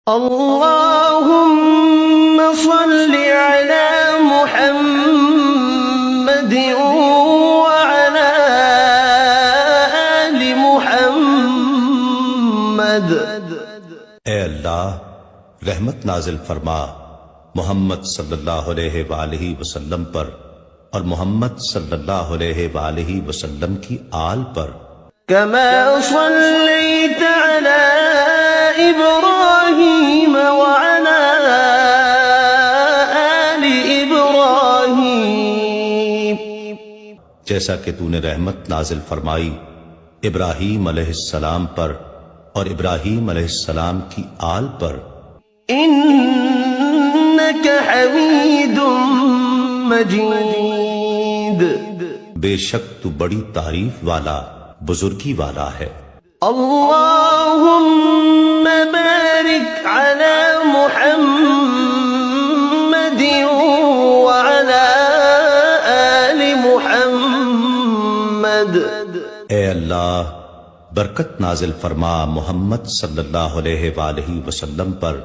اللهم صل على محمد وعلى آل محمد۔ اے اللہ رحمت نازل فرما محمد صلی اللہ علیہ وآلہ وسلم پر اور محمد صلی اللہ علیہ وآلہ وسلم کی آل پر۔ كما صليت على إبراهيم وعلى آل إبراهيم، جیسا کہ تو نے رحمت نازل فرمائی ابراہیم علیہ السلام پر اور ابراہیم علیہ السلام کی آل پر۔ إنك حميد مجيد، بے شک تو بڑی تعریف والا بزرگی والا ہے۔ اللهم بارك على محمد وعلى آل محمد۔ اے اللہ برکت نازل فرما محمد صلی اللہ علیہ وآلہ وسلم پر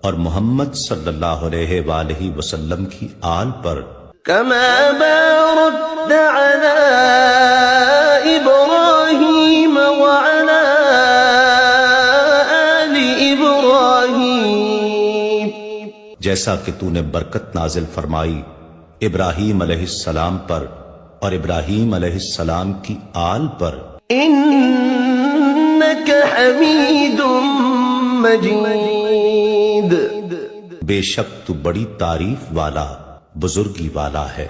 اور محمد صلی اللہ علیہ وآلہ وسلم کی آل پر۔ كما باركت على إبراهيم وعلى آل إبراهيم، جیسا کہ تو نے برکت نازل فرمائی ابراہیم علیہ السلام پر اور ابراہیم علیہ السلام کی آل پر۔ إنك حميد مجيد، بے شک تو بڑی تعریف والا بزرگی والا ہے۔